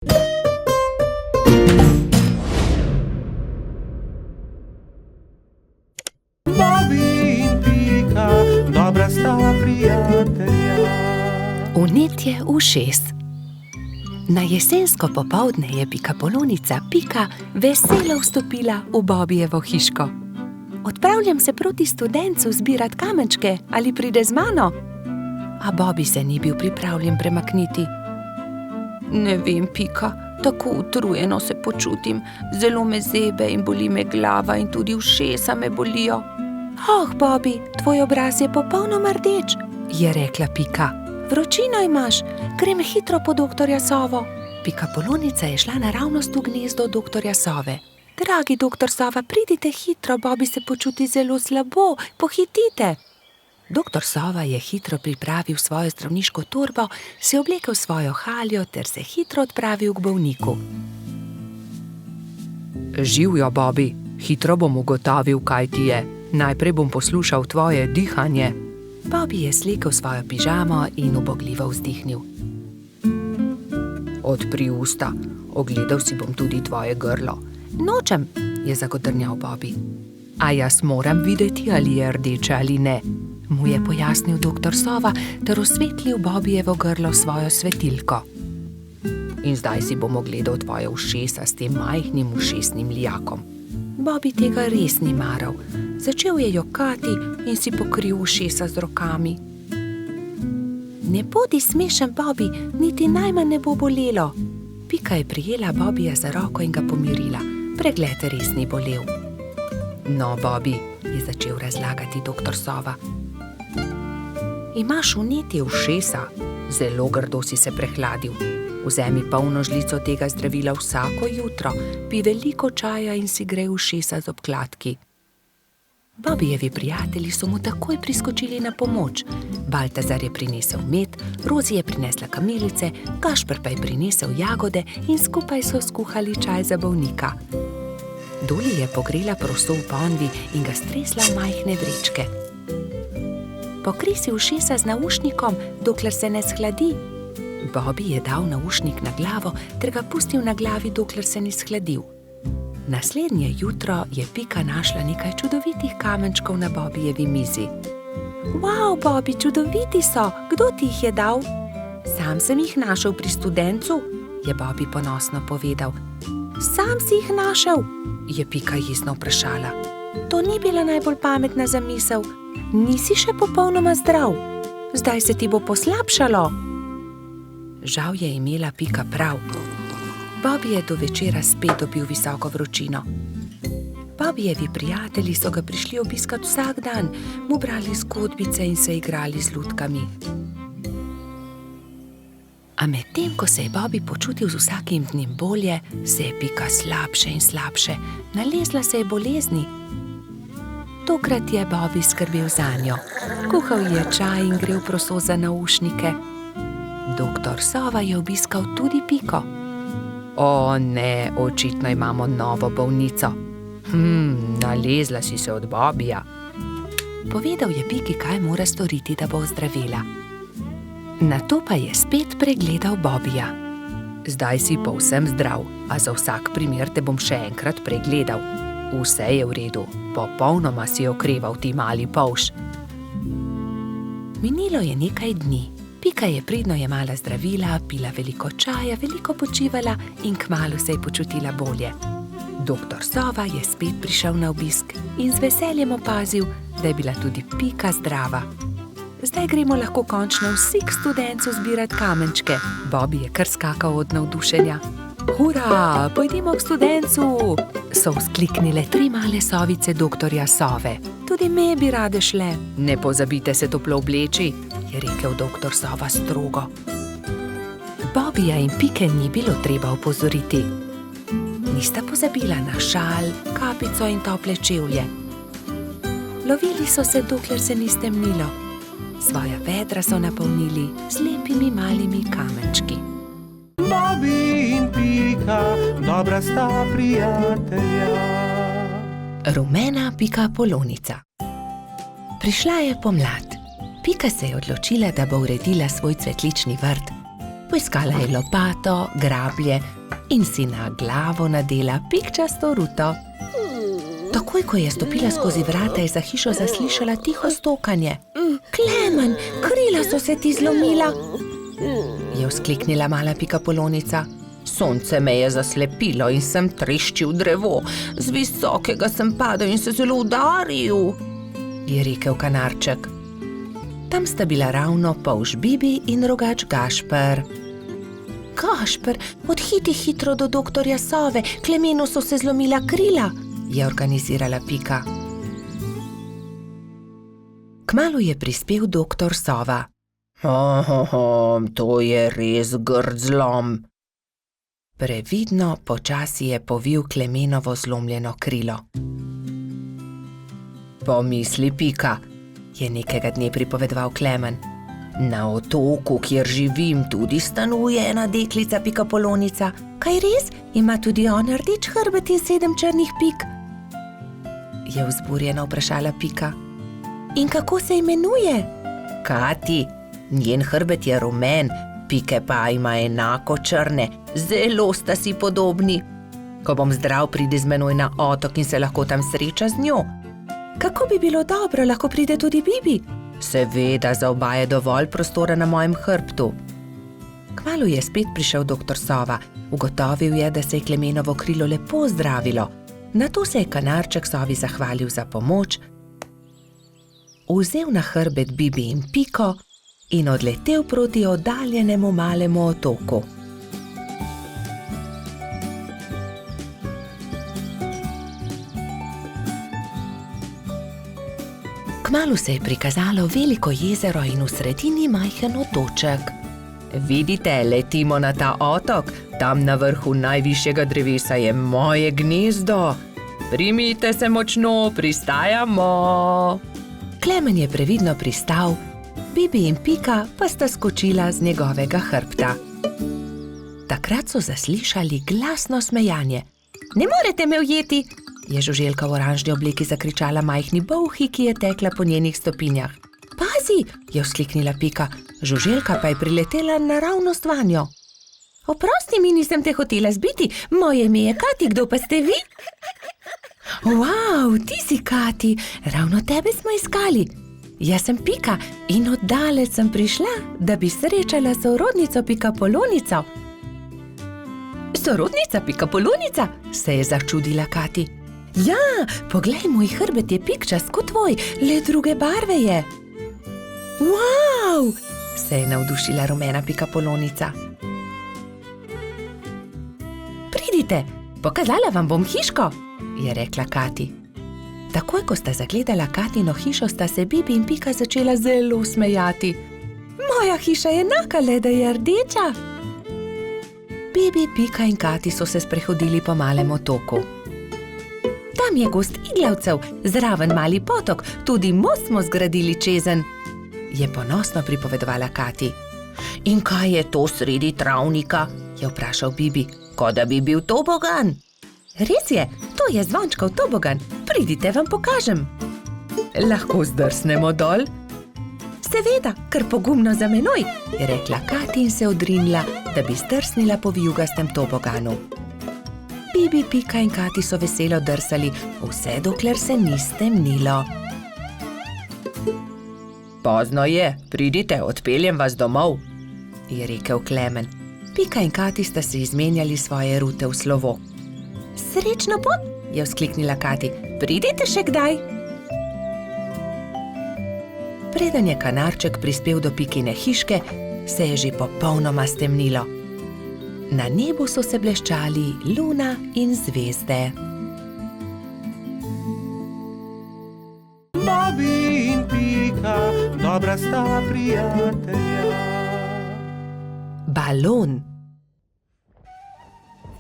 Bobby in Pika, dobra sta prijatelja. Vnetje ušes. Na jesensko popoldne je pikapolonica Pika veselo vstopila v Bobbyjevo hiško. Odpravljam se proti studencu zbirat kamenčke, ali pride z mano? A Bobby se ni bil pripravljen premakniti. Ne vem, Pika, tako utrujeno se počutim. Zelo me zebe in boli me glava in tudi ušesa me bolijo. Oh, Bobby, tvoj obraz je popolnoma rdeč, je rekla Pika. Vročino imaš, grem hitro po doktorja Sovo. Pikapolonica je šla naravnost v gnezdo doktorja Sove. Dragi doktor Sova, pridite hitro, Bobby se počuti zelo slabo, pohitite. Doktor Sova je hitro pripravil svojo zdravniško torbo, si oblekel svojo haljo ter se hitro odpravil k bolniku. Živjo, Bobby, hitro bom ugotovil, kaj ti je. Najprej bom poslušal tvoje dihanje. Bobby je slekel svojo pižamo in ubogljivo vzdihnil. Odpri usta, ogledal si bom tudi tvoje grlo. Nočem, je zagodrnjal Bobby. A jaz moram videti, ali je rdeče ali ne, mu je pojasnil doktor Sova ter osvetlil Bobbyjevo grlo svojo svetilko. In zdaj si bom ogledal tvoje ušesa s tem majhnim ušesnim lijakom. Bobby tega res ni maral. Začel je jokati in si pokril ušesa z rokami. Ne bodi smešen, Bobby, niti najmanj ne bo bolelo. Pika je prijela Bobbyja za roko in ga pomirila. Pregled res ni bolel. No, Bobby, je začel razlagati doktor Sova. Imaš vnetje ušesa, zelo grdo si se prehladil. Vzemi polno žlico tega zdravila vsako jutro, pij veliko čaja in si grej ušesa z obkladki. Bobbyjevi prijatelji so mu takoj priskočili na pomoč. Baltazar je prinesel med, Rozi je prinesla kamilice, Gašper pa je prinesel jagode in skupaj so skuhali čaj za bolnika. Doli je pogrela proso v ponvi in ga stresla v majhne vrečke. Pokri si ušesa z naušnikom, dokler se ne shladi. Bobby je dal naušnik na glavo ter ga pustil na glavi, dokler se ni shladil. Naslednje jutro je Pika našla nekaj čudovitih kamenčkov na Bobbyjevi mizi. Wow, Bobby, čudoviti so! Kdo ti jih je dal? Sam sem jih našel pri studencu, je Bobby ponosno povedal. Sam si jih našel? Je Pika jezno vprašala. To ni bila najbolj pametna zamisel. Nisi še popolnoma zdrav. Zdaj se ti bo poslabšalo. Žal je imela Pika prav. Bobby je do večera spet dobil visoko vročino. Bobbyjevi prijatelji so ga prišli obiskat vsak dan, mu brali zgodbice in se igrali z lutkami. A medtem, ko se je Bobby počutil z vsakim dnem bolje, se je Pika slabše in slabše. Nalezla se je bolezni. Tokrat je Bobby skrbel zanjo. Kuhal je čaj in grel proso za naušnike. Doktor Sova je obiskal tudi Piko. O ne, očitno imamo novo bolnico. Nalezla si se od Bobbyja. Povedal je Piki, kaj mora storiti, da bo ozdravela. Nato pa je spet pregledal Bobbyja. Zdaj si povsem zdrav, a za vsak primer te bom še enkrat pregledal. Vse je v redu, popolnoma si okreval, ti mali polž. Minilo je nekaj dni. Pika je pridno jemala zdravila, pila veliko čaja, veliko počivala in kmalu se je počutila bolje. Doktor Sova je spet prišel na obisk in z veseljem opazil, da je bila tudi Pika zdrava. Zdaj gremo lahko končno vsi k studencu zbirat kamenčke. Bobby je kar skakal od navdušenja. Hura, pojdimo k studencu, so vzkliknile 3 male sovice doktorja Sove. Tudi me bi rade šle. Ne pozabite se toplo obleči, je rekel doktor Sova strogo. Bobbyja in Pike ni bilo treba opozoriti. Nista pozabila na šal, kapico in tople čevlje. Lovili so se, dokler se ni stemnilo. Svoja vedra so napolnili z lepimi malimi kamenčki. Bobby in Pika, dobra sta prijatelja. Rumena pikapolonica. Prišla je pomlad. Pika se je odločila, da bo uredila svoj cvetlični vrt. Poiskala je lopato, grablje in si na glavo nadela pikčasto ruto. Takoj, ko je stopila skozi vrata, je za hišo zaslišala tiho stokanje. Klemen, krila so se ti zlomila, je vzkliknila mala Pikapolonica. Sonce me je zaslepilo in sem treščil drevo. Z visokega sem padel in se zelo udaril, je rekel Kanarček. Tam sta bila ravno polž Bibi in rogač Gašper. Gašper, odhiti hitro do doktorja Sove, Klemenu so se zlomila krila, je organizirala Pika. Kmalu je prispel doktor Sova. To je res grd zlom. Previdno počasi je povil Klemenovo zlomljeno krilo. Pomisli, Pika, je nekega dne pripovedoval Klemen. Na otoku, kjer živim, tudi stanuje ena deklica Pikapolonica. Kaj res? Ima tudi ona rdeč hrbet in 7 črnih pik? Je vzburjeno vprašala Pika. In kako se imenuje? Kati, njen hrbet je rumen, pike pa ima enako črne, zelo sta si podobni. Ko bom zdrav, pride z menoj na otok in se lahko tam sreča z njo. Kako bi bilo dobro, lahko pride tudi Bibi? Seveda, za oba je dovolj prostora na mojem hrbtu. Kmalu je spet prišel doktor Sova. Ugotovil je, da se je Klemenovo krilo lepo zdravilo. Nato se je Kanarček Sovi zahvalil za pomoč, vzel na hrbet Bibi in Piko in odletel proti oddaljenemu malemu otoku. Kmalu se je prikazalo veliko jezero in v sredini majhen otoček. Vidite, letimo na ta otok, tam na vrhu najvišjega drevesa je moje gnezdo. Primite se močno, pristajamo. Klemen je previdno pristal, Bibi in Pika pa sta skočila z njegovega hrbta. Takrat so zaslišali glasno smejanje. Ne morete me ujeti, je žuželka v oranžni obleki zakričala majhni bolhi, ki je tekla po njenih stopinjah. Pazi, je vzkliknila Pika, žuželka pa je priletela naravnost vanjo. Oprosti mi, nisem te hotela zbiti, moje ime je Kati, kdo pa ste vi? Wow, ti si Kati, ravno tebe smo iskali. Jaz sem Pika in oddaleč sem prišla, da bi srečala sorodnico Pikapolonico. Sorodnica Pikapolonica, se je začudila Kati. Ja, poglej, moj hrbet je pikčast kot tvoj, le druge barve je. Wow, se je navdušila rumena Pikapolonica. Pridite, pokazala vam bom hiško, je rekla Kati. Takoj, ko sta zagledala Katino hišo, sta se Bibi in Pika začela zelo smejati. Moja hiša je enaka, le da je rdeča. Bibi, Pika in Kati so se sprehodili po malem otoku. Tam je gozd iglavcev, zraven mali potok, tudi most smo zgradili čezenj, je ponosno pripovedovala Kati. In kaj je to sredi travnika? Je vprašal Bibi, kot da bi bil tobogan. Res je, to je zvončkov tobogan, pridite, vam pokažem. Lahko zdrsnemo dol? Seveda, kar pogumno za menoj, je rekla Kati in se odrinila, da bi zdrsnila po vijugastem toboganu. Bibi, Pika in Kati so veselo drsali, vse dokler se ni stemnilo. Pozno je, pridite, odpeljem vas domov, je rekel Klemen. Pika in Kati sta se izmenjali svoje rute v slovo. Srečno pot, je vzkliknila Kati, pridite še kdaj. Preden je Kanarček prispel do Pikine hiške, se je že popolnoma stemnilo. Na nebu so se bleščali luna in zvezde. Bobi in Pika, dobra sta prijatelja. Balon.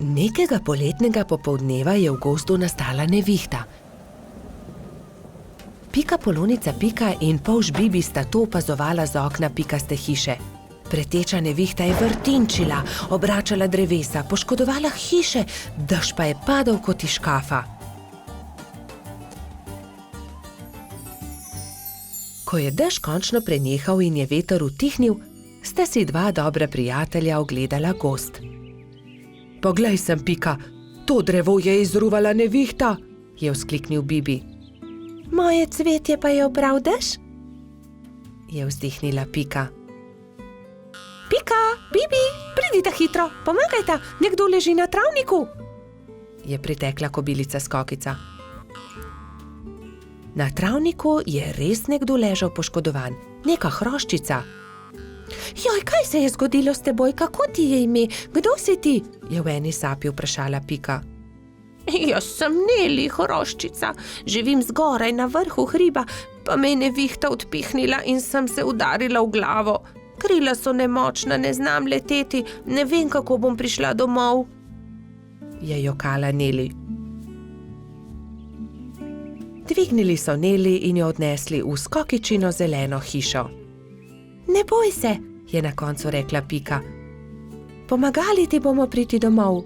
Nekega poletnega popoldneva je v gozdu nastala nevihta. Pikapolonica Pika in polž Bibi sta to opazovala z okna pikaste hiše. Preteča nevihta je vrtinčila, obračala drevesa, poškodovala hiše, dež pa je padal kot iz škafa. Ko je dež končno prenehal in je veter utihnil, sta si dva dobra prijatelja ogledala gozd. Poglej sem, Pika, to drevo je izruvala nevihta, je vzkliknil Bibi. Moje cvetje pa je obral dež, je vzdihnila Pika. Pika, Bibi, pridite hitro, pomagajta, nekdo leži na travniku, je pritekla kobilica Skokica. Na travniku je res nekdo ležal poškodovan, neka hroščica. Joj, kaj se je zgodilo s teboj, kako ti je ime, kdo si ti? Je v eni sapi vprašala Pika. Jaz sem Neli, hroščica, živim zgoraj na vrhu hriba, pa me je nevihta odpihnila in sem se udarila v glavo. Krila so nemočna, ne znam leteti, ne vem, kako bom prišla domov, je jokala Neli. Dvignili so Neli in jo odnesli v Skokičino zeleno hišo. Ne boj se, je na koncu rekla Pika. Pomagali ti bomo priti domov.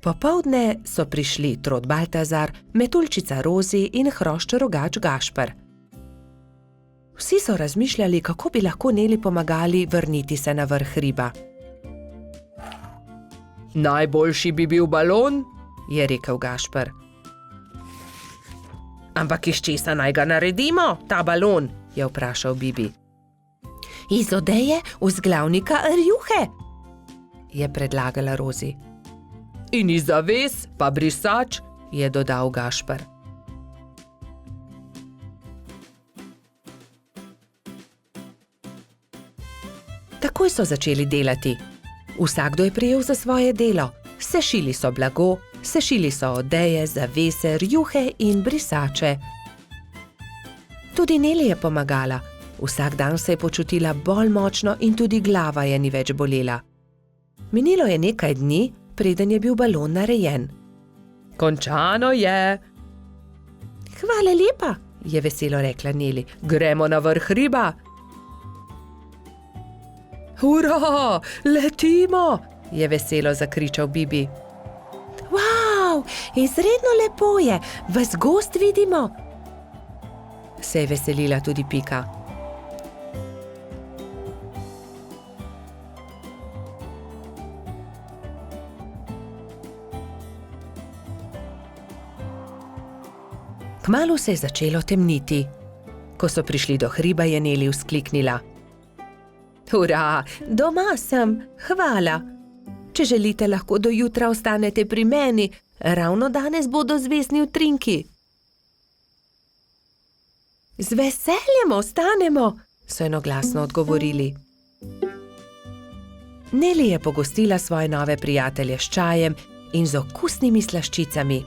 Popoldne so prišli Trod Baltazar, Metuljčica Rozi in hrošč rogač Gašper. Vsi so razmišljali, kako bi lahko Neli pomagali vrniti se na vrh hriba. Najboljši bi bil balon, je rekel Gašper. Ampak iz česa naj ga naredimo, ta balon, je vprašal Bibi. Iz odeje vzglavnika rjuhe, je predlagala Rozi. In iz zaves pa brisač, je dodal Gašper. Takoj so začeli delati. Vsakdo je prijel za svoje delo. Sešili so blago, sešili so odeje, zavese, rjuhe in brisače. Tudi Neli je pomagala. Vsak dan se je počutila bolj močno in tudi glava je ni več bolela. Minilo je nekaj dni, preden je bil balon narejen. Končano je. Hvala lepa, je veselo rekla Neli. Gremo na vrh hriba. Hurra, letimo, je veselo zakričal Bibi. Wow, izredno lepo je, ves gozd vidimo, se je veselila tudi Pika. Kmalu se je začelo temniti. Ko so prišli do hriba, je Neli vzkliknila. Hurra, doma sem, hvala. Če želite, lahko do jutra ostanete pri meni, ravno danes bodo zvezdni utrinki. Z veseljem ostanemo, so enoglasno odgovorili. Neli je pogostila svoje nove prijatelje s čajem in z okusnimi slaščicami.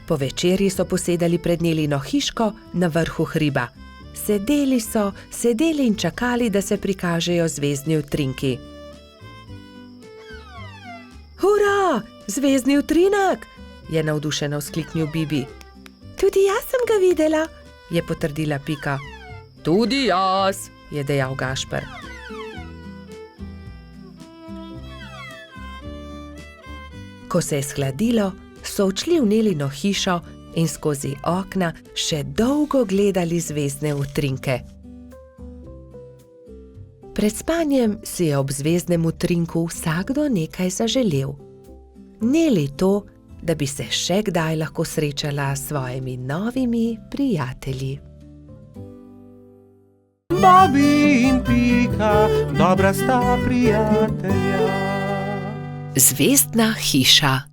Po večerji so posedali pred Nelino hiško na vrhu hriba. Sedeli in čakali, da se prikažejo zvezdni utrinki. Hurra, zvezdni utrinek, je navdušeno vzkliknil Bibi. Tudi jaz sem ga videla, je potrdila Pika. Tudi jaz, je dejal Gašper. Ko se je shladilo, so odšli v Nelino hišo in skozi okna še dolgo gledali zvezdne utrinke. Pred spanjem si je ob zvezdnem utrinku vsakdo nekaj zaželel. Neli to, da bi se še kdaj lahko srečala s svojimi novimi prijatelji. Bobi in Pika, dobra sta prijatelja. Zvezdna hiša.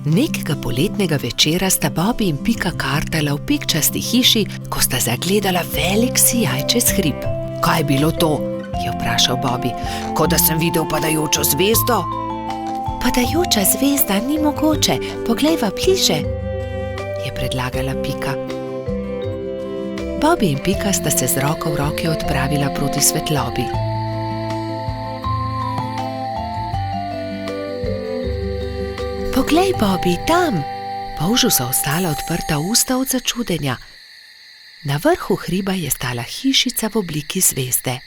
Nekega poletnega večera sta Bobi in Pika kartala v pikčasti hiši, ko sta zagledala velik sijaj čez hrib. Kaj je bilo to? Je vprašal Bobi. Kot da sem videl padajočo zvezdo. Padajoča zvezda ni mogoče, poglejva bliže, je predlagala Pika. Bobi in Pika sta se z roko v roki odpravila proti svetlobi. Poglej, Bobi, tam! Polžu so ostala odprta usta od začudenja. Na vrhu hriba je stala hišica v obliki zvezde.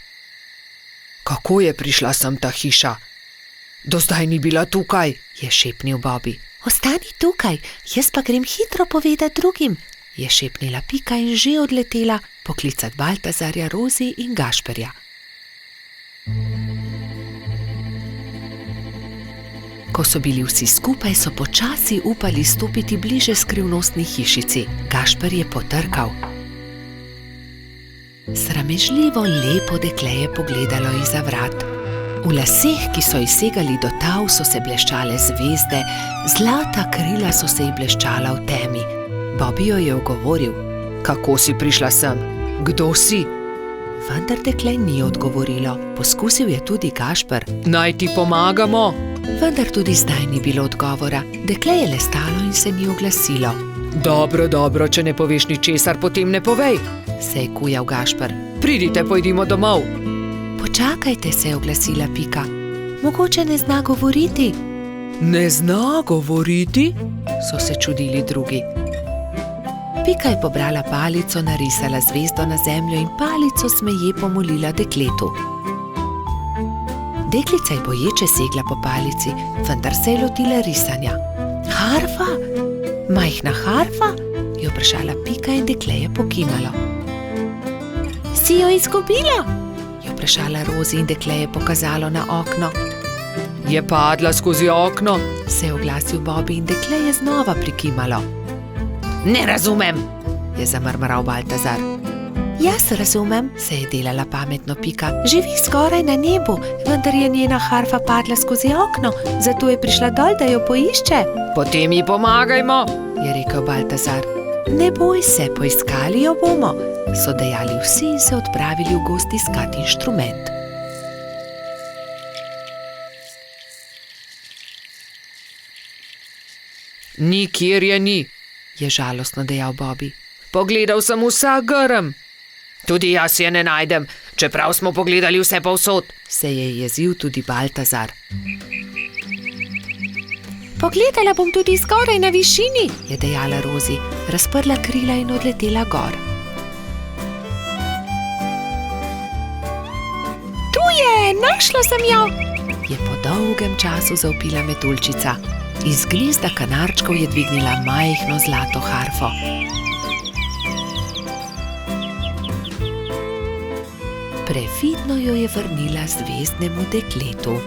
Kako je prišla sem ta hiša? Do zdaj ni bila tukaj, je šepnil Bobi. Ostani tukaj, jaz pa grem hitro povedati drugim, je šepnila Pika in že odletela poklicat Baltazarja, Rozi in Gašperja. Ko so bili vsi skupaj, so počasi upali stopiti bliže skrivnostni hišici. Gašper je potrkal. Sramežljivo lepo dekle je pogledalo izza vrat. V laseh, ki so ji segali do tav, so se bleščale zvezde, zlata krila so se ji bleščala v temi. Bobby jo je ogovoril. Kako si prišla sem? Kdo si? Vendar dekle ni odgovorilo. Poskusil je tudi Gašper. Naj ti pomagamo? Vendar tudi zdaj ni bilo odgovora. Dekle je le stalo in se ni oglasilo. Dobro, če ne poveš ničesar, potem ne povej, se je kujal Gašper. Pridite, pojdimo domov. Počakajte, se je oglasila Pika. Mogoče ne zna govoriti. Ne zna govoriti? So se čudili drugi. Pika je pobrala palico, narisala zvezdo na zemljo in palico smeje pomolila dekletu. Deklica je boječe segla po palici, vendar se je lotila risanja. Harfa? Majhna harfa? Je vprašala Pika in dekle je pokimalo. Si jo izgubila? Je vprašala Rozi in dekle je pokazalo na okno. Je padla skozi okno, se je oglasil Bobby in dekle je znova prikimalo. Ne razumem, je zamrmral Baltazar. Jaz razumem, se je delala pametno Pika. Živi skoraj na nebu, vendar je njena harfa padla skozi okno, zato je prišla dol, da jo poišče. Potem ji pomagajmo, je rekel Baltazar. Ne boj se, poiskali jo bomo, so dejali vsi in se odpravili v gozd iskat inštrument. Nikjer je ni, je žalostno dejal Bobby. Pogledal sem vsak grm. Tudi jaz je ne najdem, čeprav smo pogledali vse povsod, se je jezil tudi Baltazar. Pogledala bom tudi zgoraj na višini, je dejala Rozi, razprla krila in odletela gor. Tu je, našla sem jo, je po dolgem času zavpila metuljčica. Iz gnezda kanarčkov je dvignila majhno zlato harfo. Previdno jo je vrnila zvezdnemu dekletu.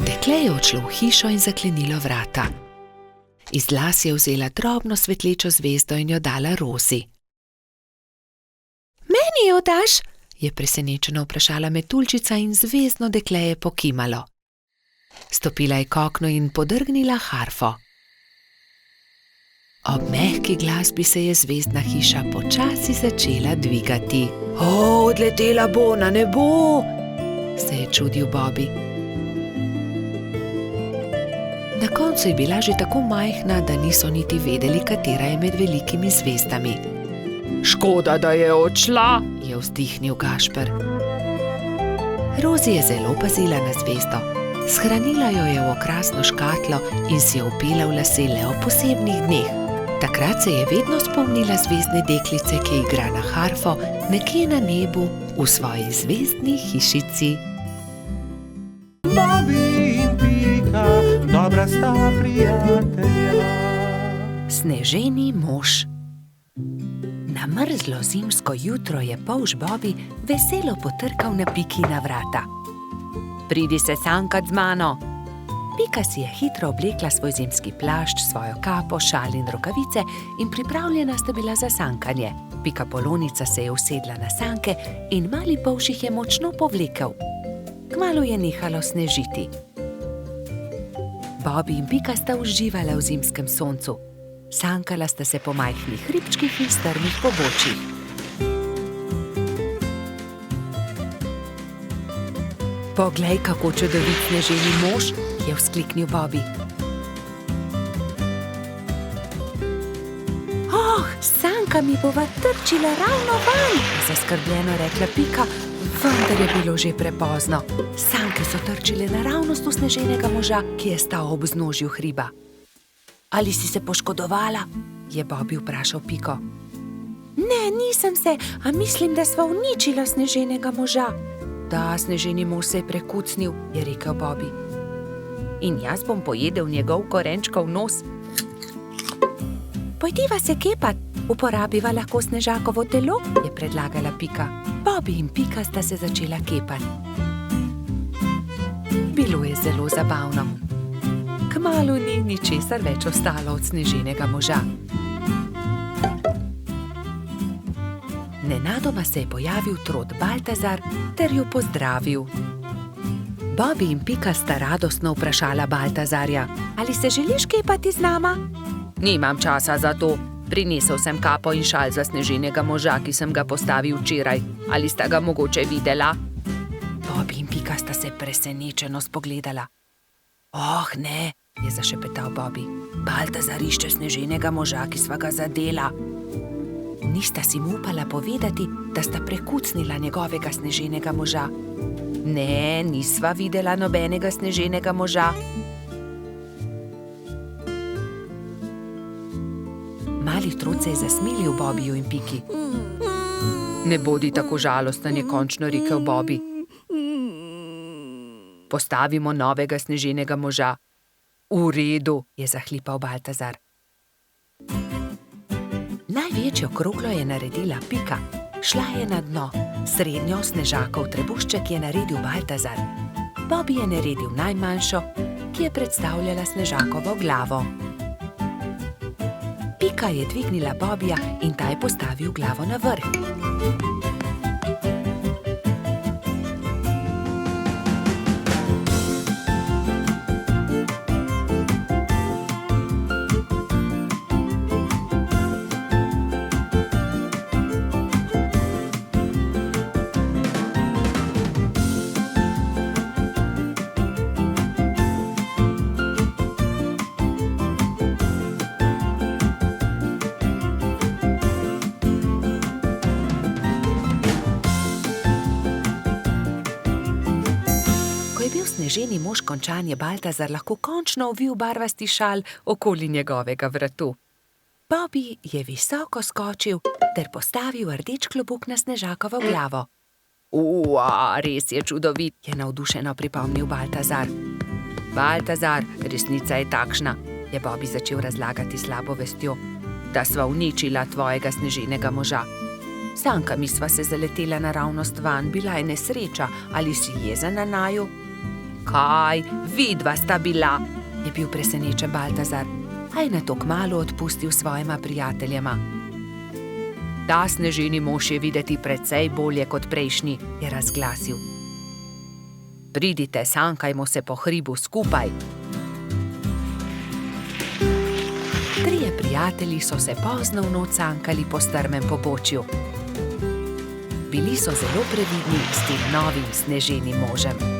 Dekle je odšlo v hišo in zaklenilo vrata. Iz las je vzela drobno svetlečo zvezdo in jo dala Rozi. Meni jo daš? Je presenečeno vprašala metuljčica in zvezdno dekle je pokimalo. Stopila je k oknu in podrgnila harfo. Ob mehki glasbi se je zvezdna hiša počasi začela dvigati. Odletela bo na nebo, se je čudil Bobby. Na koncu je bila že tako majhna, da niso niti vedeli, katera je med velikimi zvezdami. Škoda, da je odšla, je vzdihnil Gašper. Rozi je zelo pazila na zvezdo. Shranila jo je v okrasno škatlo in si jo vpela v lase le ob posebnih dneh. Takrat se je vedno spomnila zvezdne deklice, ki igra na harfo nekje na nebu v svoji zvezdni hišici. Bobby in Pika, dobra sta prijatelja. Sneženi mož. Na mrzlo zimsko jutro je polž Bobby veselo potrkal na Pikina vrata. Pridi se sankat z mano. Pika si je hitro oblekla svoj zimski plašč, svojo kapo, šal in rokavice in pripravljena sta bila za sankanje. Pika Polonica se je usedla na sanke in mali polž jih je močno povlekel. Kmalu je nehalo snežiti. Bobby in Pika sta uživala v zimskem soncu. Sankala sta se po majhnih hribčkih in strmih pobočjih. Poglej, kako čudovit sneženi mož, je vzkliknil Bobby. Sanka mi bova trčila ravno van, je zaskrbljeno rekla Pika, vendar je bilo že prepozno. Sanke so trčile naravnost v sneženega moža, ki je stal ob vznožju hriba. Ali si se poškodovala? Je Bobby vprašal Piko. Ne, nisem se, a mislim, da sva uničila sneženega moža. Da, sneženi mož se je prekucnil, je rekel Bobby. in jaz bom pojedel njegov korenčkov nos. Pojdiva se kepat, uporabiva lahko Snežakovo telo, je predlagala Pika. Bobby in Pika sta se začela kepat. Bilo je zelo zabavno. Kmalu ni ničesar več ostalo od sneženega moža. Nenadoma se je pojavil trod Baltazar ter jo pozdravil. Bobby in Pika sta radostno vprašala Baltazarja: Ali se želiš kepati z nama? Nimam časa za to. Prinesel sem kapo in šal za sneženega moža, ki sem ga postavil včeraj. Ali sta ga mogoče videla? Bobby in Pika sta se presenečeno spogledala. Oh, ne, je zašepetal Bobby. Baltazar išče sneženega moža, ki sva ga zadela. Nista si mu upala povedati, da sta prekucnila njegovega sneženega moža. Ne, nisva videla nobenega sneženega moža. Mali trud se je zasmilil Bobbyju in Piki. Ne bodi tako žalosten, je končno rekel Bobby. Postavimo novega sneženega moža. V redu, je zahlipal Baltazar. Največjo kroglo je naredila Pika. Šla je na dno. Srednjo Snežakov trebušček je naredil Baltazar. Bobby je naredil najmanjšo, ki je predstavljala Snežakovo glavo. Pika je dvignila Bobbyja in ta je postavil glavo na vrh. Sneženi mož končan je Baltazar lahko končno ovil barvasti šal okoli njegovega vratu. Bobby je visoko skočil ter postavil rdeč klobuk na Snežakovo glavo. Res je čudovit, je navdušeno pripomnil Baltazar. Baltazar, resnica je takšna, je Bobby začel razlagati slabo vestjo, da sva uničila tvojega sneženega moža. S sankami sva se zaletela naravnost vanj, bila je nesreča, ali si jezen na naju? Kaj, vidva sta bila, je bil presenečen Baltazar, a je nato kmalu odpustil svojima prijateljema. Ta sneženi mož je videti precej bolje kot prejšnji, je razglasil. Pridite, sankajmo se po hribu skupaj. Trije prijatelji so se pozno v noč sankali po strmem pobočju. Bili so zelo previdni s tem novim sneženim možem.